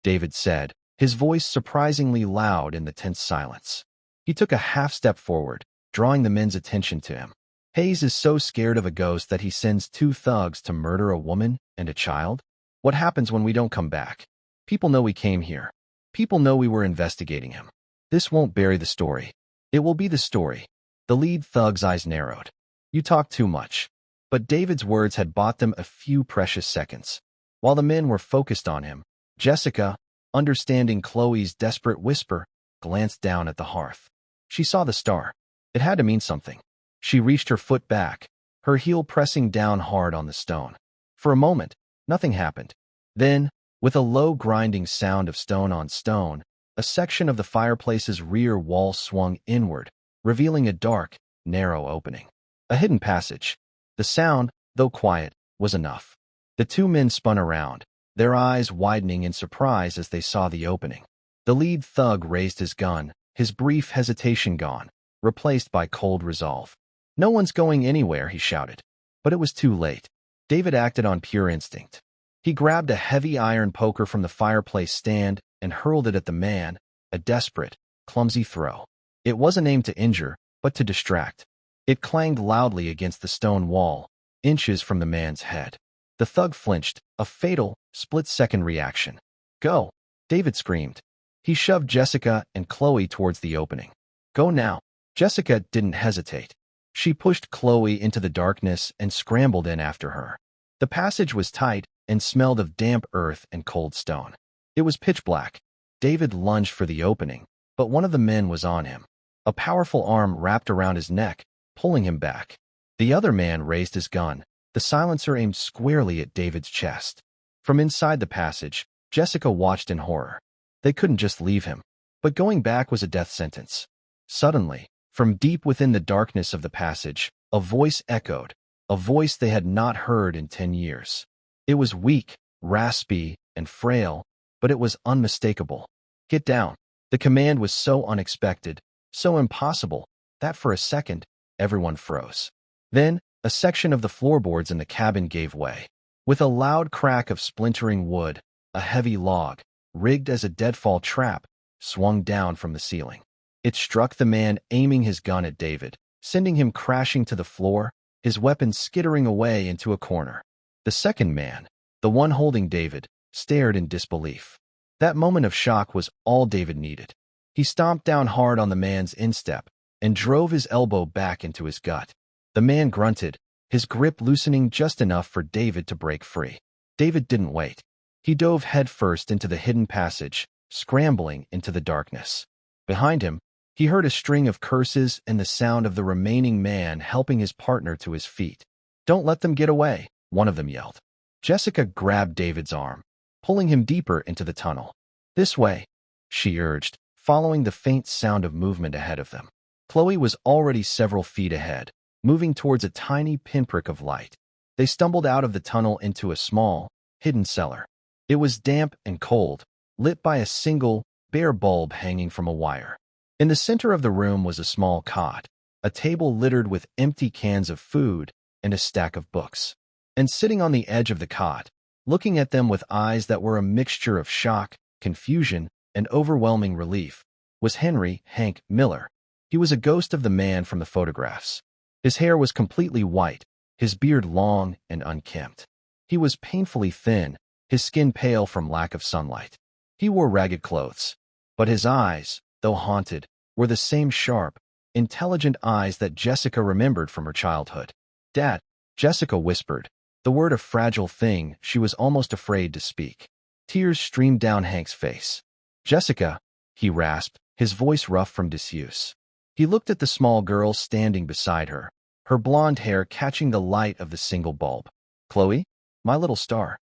David said, his voice surprisingly loud in the tense silence. He took a half step forward, drawing the men's attention to him. "Hayes is so scared of a ghost that he sends 2 thugs to murder a woman and a child? What happens when we don't come back? People know we came here. People know we were investigating him. This won't bury the story. It will be the story." The lead thug's eyes narrowed. "You talk too much." But David's words had bought them a few precious seconds. While the men were focused on him, Jessica, understanding Chloe's desperate whisper, glanced down at the hearth. She saw the star. It had to mean something. She reached her foot back, her heel pressing down hard on the stone. For a moment, nothing happened. Then, with a low grinding sound of stone on stone, a section of the fireplace's rear wall swung inward, revealing a dark, narrow opening. A hidden passage. The sound, though quiet, was enough. The 2 men spun around, their eyes widening in surprise as they saw the opening. The lead thug raised his gun, his brief hesitation gone, replaced by cold resolve. "No one's going anywhere," he shouted. But it was too late. David acted on pure instinct. He grabbed a heavy iron poker from the fireplace stand and hurled it at the man, a desperate, clumsy throw. It wasn't aimed to injure, but to distract. It clanged loudly against the stone wall, inches from the man's head. The thug flinched, a fatal, split-second reaction. "Go!" David screamed. He shoved Jessica and Chloe towards the opening. "Go now." Jessica didn't hesitate. She pushed Chloe into the darkness and scrambled in after her. The passage was tight and smelled of damp earth and cold stone. It was pitch black. David lunged for the opening, but one of the men was on him. A powerful arm wrapped around his neck, pulling him back. The other man raised his gun, the silencer aimed squarely at David's chest. From inside the passage, Jessica watched in horror. They couldn't just leave him. But going back was a death sentence. Suddenly, from deep within the darkness of the passage, a voice echoed, a voice they had not heard in 10 years. It was weak, raspy, and frail, but it was unmistakable. "Get down." The command was so unexpected, so impossible, that for a second, everyone froze. Then, a section of the floorboards in the cabin gave way. With a loud crack of splintering wood, a heavy log, rigged as a deadfall trap, swung down from the ceiling. It struck the man aiming his gun at David, sending him crashing to the floor, his weapon skittering away into a corner. The second man, the one holding David, stared in disbelief. That moment of shock was all David needed. He stomped down hard on the man's instep and drove his elbow back into his gut. The man grunted, his grip loosening just enough for David to break free. David didn't wait. He dove headfirst into the hidden passage, scrambling into the darkness. Behind him, he heard a string of curses and the sound of the remaining man helping his partner to his feet. "Don't let them get away," one of them yelled. Jessica grabbed David's arm, pulling him deeper into the tunnel. "This way," she urged, following the faint sound of movement ahead of them. Chloe was already several feet ahead, moving towards a tiny pinprick of light. They stumbled out of the tunnel into a small, hidden cellar. It was damp and cold, lit by a single, bare bulb hanging from a wire. In the center of the room was a small cot, a table littered with empty cans of food, and a stack of books. And sitting on the edge of the cot, looking at them with eyes that were a mixture of shock, confusion, and overwhelming relief, was Henry Hank Miller. He was a ghost of the man from the photographs. His hair was completely white, his beard long and unkempt. He was painfully thin, his skin pale from lack of sunlight. He wore ragged clothes, but his eyes, though haunted, were the same sharp, intelligent eyes that Jessica remembered from her childhood. "Dad," Jessica whispered, the word a fragile thing she was almost afraid to speak. Tears streamed down Hank's face. "Jessica," he rasped, his voice rough from disuse. He looked at the small girl standing beside her, her blonde hair catching the light of the single bulb. "Chloe, my little star."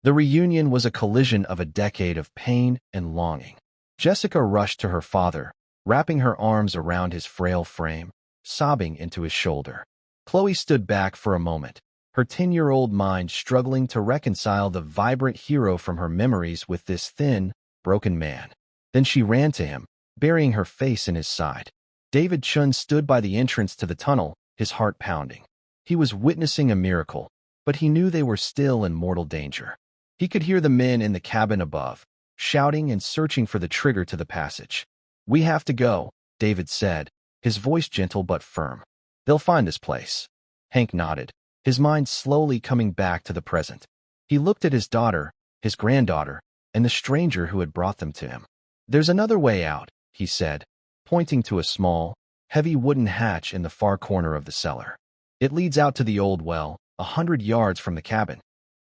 The reunion was a collision of a decade of pain and longing. Jessica rushed to her father, wrapping her arms around his frail frame, sobbing into his shoulder. Chloe stood back for a moment, her 10-year-old mind struggling to reconcile the vibrant hero from her memories with this thin, broken man. Then she ran to him, burying her face in his side. David Chun stood by the entrance to the tunnel, his heart pounding. He was witnessing a miracle, but he knew they were still in mortal danger. He could hear the men in the cabin above, shouting and searching for the trigger to the passage. "We have to go," David said, his voice gentle but firm. "They'll find this place." Hank nodded, his mind slowly coming back to the present. He looked at his daughter, his granddaughter, and the stranger who had brought them to him. "There's another way out," he said, pointing to a small, heavy wooden hatch in the far corner of the cellar. "It leads out to the old well, 100 yards from the cabin."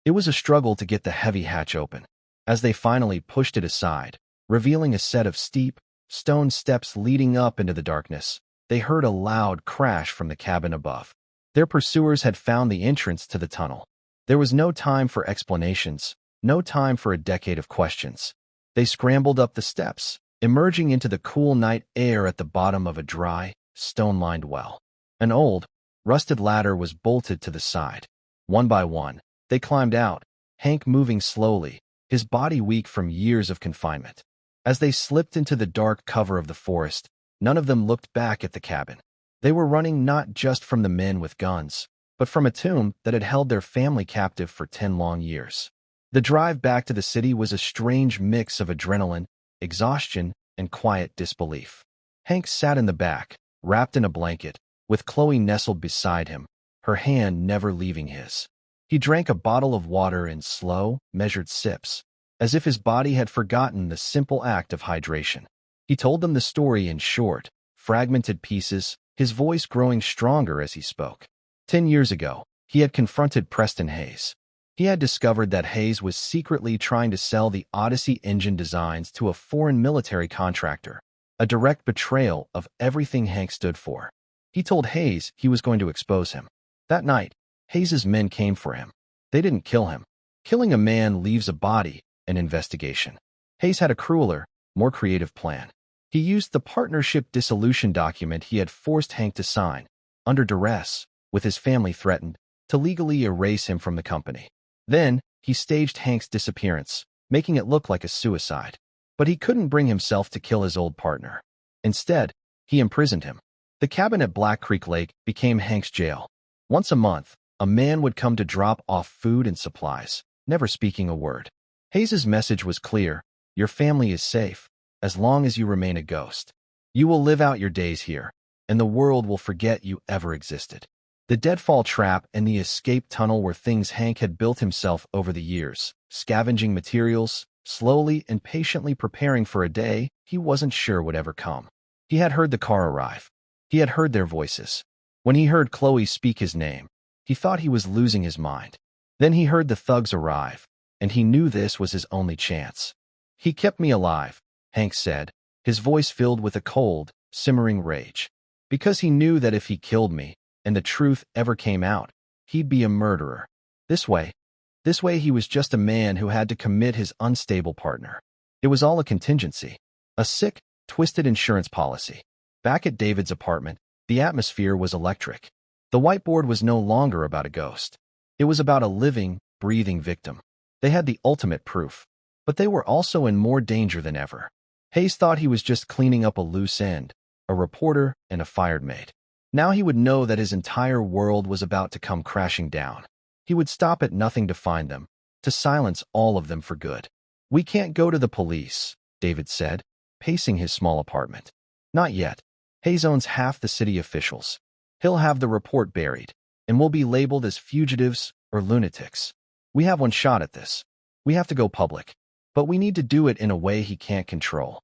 It was a struggle to get the heavy hatch open. As they finally pushed it aside, revealing a set of steep, stone steps leading up into the darkness, they heard a loud crash from the cabin above. Their pursuers had found the entrance to the tunnel. There was no time for explanations, no time for a decade of questions. They scrambled up the steps, emerging into the cool night air at the bottom of a dry, stone-lined well. An old, rusted ladder was bolted to the side. One by one, they climbed out, Hank moving slowly, his body weak from years of confinement. As they slipped into the dark cover of the forest, none of them looked back at the cabin. They were running not just from the men with guns, but from a tomb that had held their family captive for 10 long years. The drive back to the city was a strange mix of adrenaline, exhaustion, and quiet disbelief. Hank sat in the back, wrapped in a blanket, with Chloe nestled beside him, her hand never leaving his. He drank a bottle of water in slow, measured sips, as if his body had forgotten the simple act of hydration. He told them the story in short, fragmented pieces, his voice growing stronger as he spoke. 10 years ago, he had confronted Preston Hayes. He had discovered that Hayes was secretly trying to sell the Odyssey engine designs to a foreign military contractor, a direct betrayal of everything Hank stood for. He told Hayes he was going to expose him. That night, Hayes's men came for him. They didn't kill him. Killing a man leaves a body, an investigation. Hayes had a crueler, more creative plan. He used the partnership dissolution document he had forced Hank to sign, under duress, with his family threatened, to legally erase him from the company. Then, he staged Hank's disappearance, making it look like a suicide. But he couldn't bring himself to kill his old partner. Instead, he imprisoned him. The cabin at Black Creek Lake became Hank's jail. Once a month, a man would come to drop off food and supplies, never speaking a word. Hayes's message was clear: your family is safe, as long as you remain a ghost. You will live out your days here, and the world will forget you ever existed. The deadfall trap and the escape tunnel were things Hank had built himself over the years, scavenging materials, slowly and patiently preparing for a day he wasn't sure would ever come. He had heard the car arrive. He had heard their voices. When he heard Chloe speak his name, he thought he was losing his mind. Then he heard the thugs arrive, and he knew this was his only chance. "He kept me alive," Hank said, his voice filled with a cold, simmering rage. "Because he knew that if he killed me, and the truth ever came out, he'd be a murderer. This way he was just a man who had to commit his unstable partner. It was all a contingency, a sick, twisted insurance policy." Back at David's apartment, the atmosphere was electric. The whiteboard was no longer about a ghost. It was about a living, breathing victim. They had the ultimate proof, but they were also in more danger than ever. Hayes thought he was just cleaning up a loose end, a reporter and a fired maid. Now he would know that his entire world was about to come crashing down. He would stop at nothing to find them, to silence all of them for good. "We can't go to the police," David said, pacing his small apartment. "Not yet. Hayes owns half the city officials. He'll have the report buried. and we'll be labeled as fugitives or lunatics. We have one shot at this. We have to go public. But we need to do it in a way he can't control.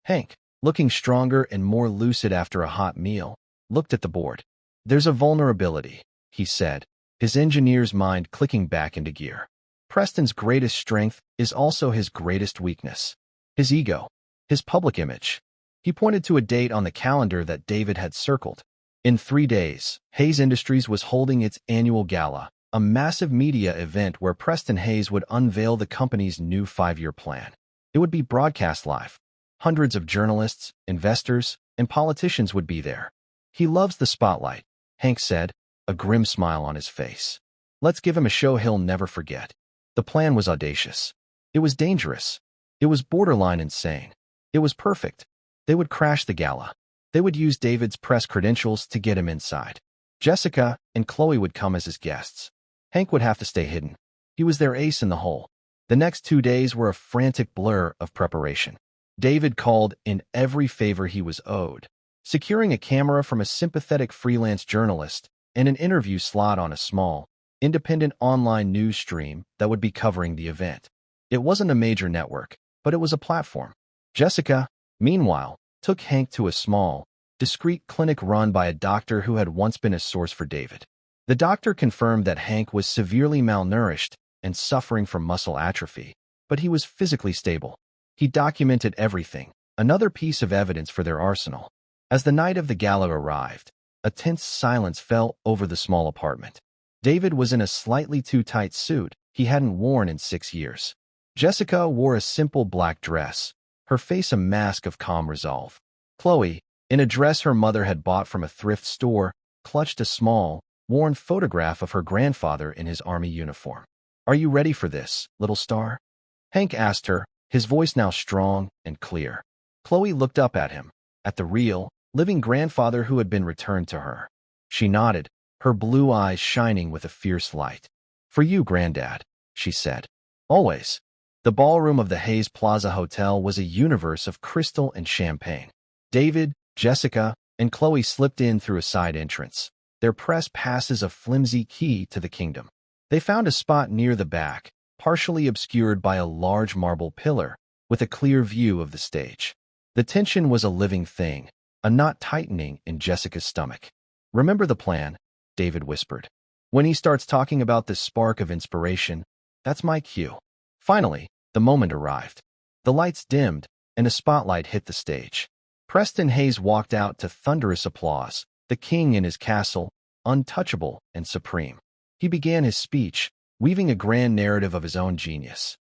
Hank, looking stronger and more lucid after a hot meal, looked at the board. There's a vulnerability, he said, his engineer's mind clicking back into gear. Preston's greatest strength is also his greatest weakness. His ego. His public image. He pointed to a date on the calendar that David had circled. In 3 days, Hayes Industries was holding its annual gala, a massive media event where Preston Hayes would unveil the company's new 5-year plan. It would be broadcast live. Hundreds of journalists, investors, and politicians would be there. He loves the spotlight, Hank said, a grim smile on his face. Let's give him a show he'll never forget. The plan was audacious. It was dangerous. It was borderline insane. It was perfect. They would crash the gala. They would use David's press credentials to get him inside. Jessica and Chloe would come as his guests. Hank would have to stay hidden. He was their ace in the hole. The next 2 days were a frantic blur of preparation. David called in every favor he was owed, securing a camera from a sympathetic freelance journalist and an interview slot on a small, independent online news stream that would be covering the event. It wasn't a major network, but it was a platform. Jessica, meanwhile, took Hank to a small, discreet clinic run by a doctor who had once been a source for David. The doctor confirmed that Hank was severely malnourished and suffering from muscle atrophy, but he was physically stable. He documented everything, another piece of evidence for their arsenal. As the night of the gala arrived, a tense silence fell over the small apartment. David was in a slightly too tight suit he hadn't worn in 6 years. Jessica wore a simple black dress, her face a mask of calm resolve. Chloe, in a dress her mother had bought from a thrift store, clutched a small, worn photograph of her grandfather in his army uniform. "Are you ready for this, little star?" Hank asked her, his voice now strong and clear. Chloe looked up at him, at the real, living grandfather who had been returned to her. She nodded, her blue eyes shining with a fierce light. "For you, Granddad," she said. "Always." The ballroom of the Hayes Plaza Hotel was a universe of crystal and champagne. David, Jessica, and Chloe slipped in through a side entrance, their press passes a flimsy key to the kingdom. They found a spot near the back, partially obscured by a large marble pillar, with a clear view of the stage. The tension was a living thing, a knot tightening in Jessica's stomach. "Remember the plan," David whispered. "When he starts talking about this spark of inspiration, that's my cue." Finally, the moment arrived. The lights dimmed, and a spotlight hit the stage. Preston Hayes walked out to thunderous applause, the king in his castle, untouchable and supreme. He began his speech, weaving a grand narrative of his own genius.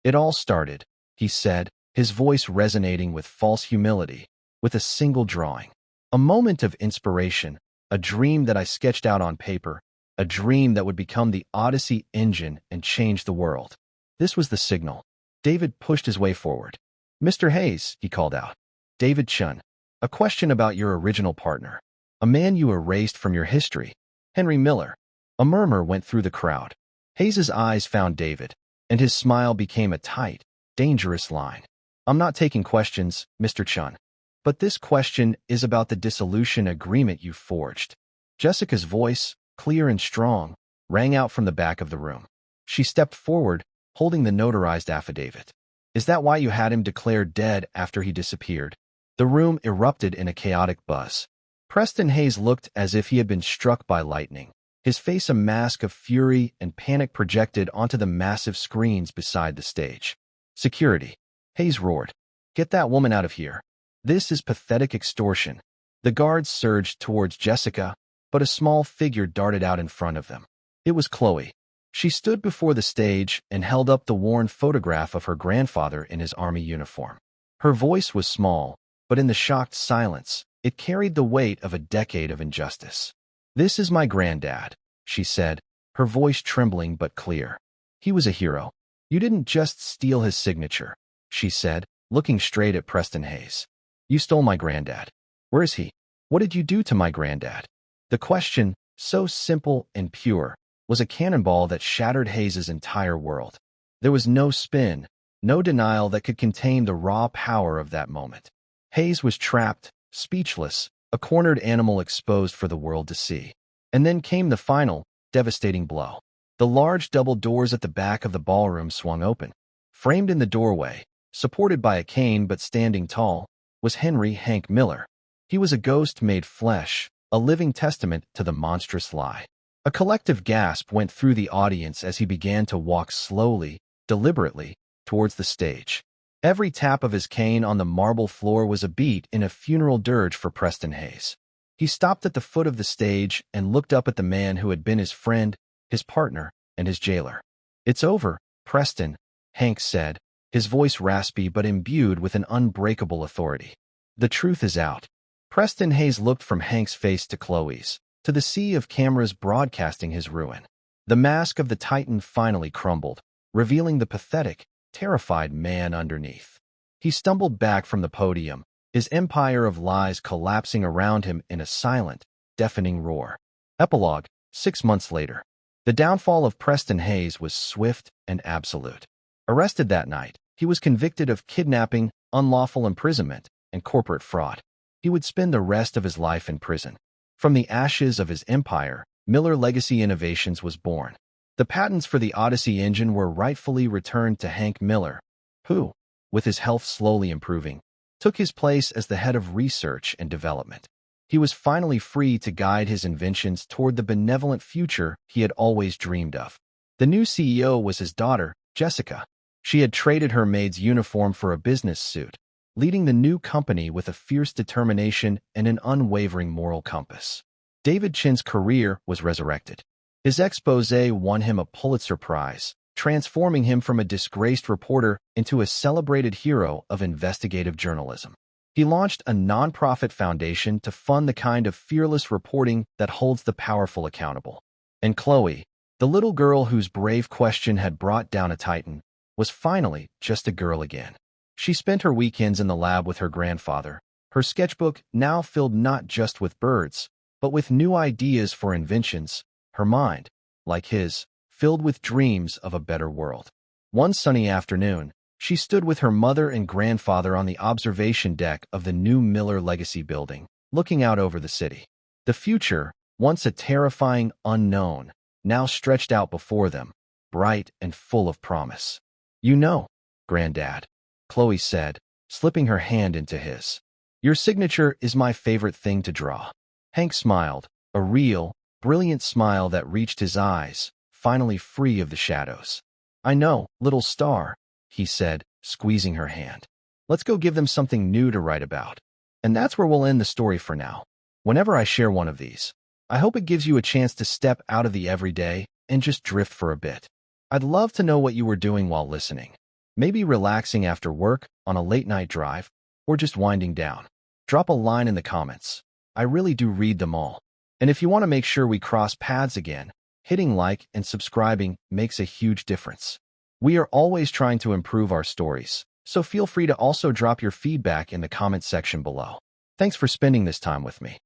"It all started," he said, his voice resonating with false humility, "with a single drawing. A moment of inspiration, a dream that I sketched out on paper, a dream that would become the Odyssey engine and change the world. This was the signal." David pushed his way forward. "Mr. Hayes," he called out. "David Chun, a question about your original partner, a man you erased from your history, Henry Miller." A murmur went through the crowd. Hayes's eyes found David, and his smile became a tight, dangerous line. "I'm not taking questions, Mr. Chun. But this question is about the dissolution agreement you forged." Jessica's voice, clear and strong, rang out from the back of the room. She stepped forward, holding the notarized affidavit. "Is that why you had him declared dead after he disappeared?" The room erupted in a chaotic buzz. Preston Hayes looked as if he had been struck by lightning, his face a mask of fury and panic projected onto the massive screens beside the stage. "Security," Hayes roared. "Get that woman out of here. This is pathetic extortion." The guards surged towards Jessica, but a small figure darted out in front of them. It was Chloe. She stood before the stage and held up the worn photograph of her grandfather in his army uniform. Her voice was small, but in the shocked silence, it carried the weight of a decade of injustice. "This is my granddad," she said, her voice trembling but clear. "He was a hero. You didn't just steal his signature," she said, looking straight at Preston Hayes. "You stole my granddad. Where is he? What did you do to my granddad?" The question, so simple and pure, was a cannonball that shattered Hayes's entire world. There was no spin, no denial that could contain the raw power of that moment. Hayes was trapped, speechless, a cornered animal exposed for the world to see. And then came the final, devastating blow. The large double doors at the back of the ballroom swung open. Framed in the doorway, supported by a cane but standing tall, was Henry Hank Miller. He was a ghost made flesh, a living testament to the monstrous lie. A collective gasp went through the audience as he began to walk slowly, deliberately, towards the stage. Every tap of his cane on the marble floor was a beat in a funeral dirge for Preston Hayes. He stopped at the foot of the stage and looked up at the man who had been his friend, his partner, and his jailer. "It's over, Preston," Hank said, his voice raspy but imbued with an unbreakable authority. "The truth is out." Preston Hayes looked from Hank's face to Chloe's, to the sea of cameras broadcasting his ruin. The mask of the Titan finally crumbled, revealing the pathetic, terrified man underneath. He stumbled back from the podium, his empire of lies collapsing around him in a silent, deafening roar. Epilogue, 6 months later. The downfall of Preston Hayes was swift and absolute. Arrested that night, he was convicted of kidnapping, unlawful imprisonment, and corporate fraud. He would spend the rest of his life in prison. From the ashes of his empire, Miller Legacy Innovations was born. The patents for the Odyssey engine were rightfully returned to Hank Miller, who, with his health slowly improving, took his place as the head of research and development. He was finally free to guide his inventions toward the benevolent future he had always dreamed of. The new CEO was his daughter, Jessica. She had traded her maid's uniform for a business suit, leading the new company with a fierce determination and an unwavering moral compass. David Chin's career was resurrected. His exposé won him a Pulitzer Prize, transforming him from a disgraced reporter into a celebrated hero of investigative journalism. He launched a nonprofit foundation to fund the kind of fearless reporting that holds the powerful accountable. And Chloe, the little girl whose brave question had brought down a Titan, was finally just a girl again. She spent her weekends in the lab with her grandfather, her sketchbook now filled not just with birds, but with new ideas for inventions, her mind, like his, filled with dreams of a better world. One sunny afternoon, she stood with her mother and grandfather on the observation deck of the new Miller Legacy building, looking out over the city. The future, once a terrifying unknown, now stretched out before them, bright and full of promise. "You know, Granddad," Chloe said, slipping her hand into his. "Your signature is my favorite thing to draw." Hank smiled, a real, brilliant smile that reached his eyes, finally free of the shadows. "I know, little star," he said, squeezing her hand. "Let's go give them something new to write about." And that's where we'll end the story for now. Whenever I share one of these, I hope it gives you a chance to step out of the everyday and just drift for a bit. I'd love to know what you were doing while listening. Maybe relaxing after work, on a late-night drive, or just winding down. Drop a line in the comments. I really do read them all. And if you want to make sure we cross paths again, hitting like and subscribing makes a huge difference. We are always trying to improve our stories, so feel free to also drop your feedback in the comment section below. Thanks for spending this time with me.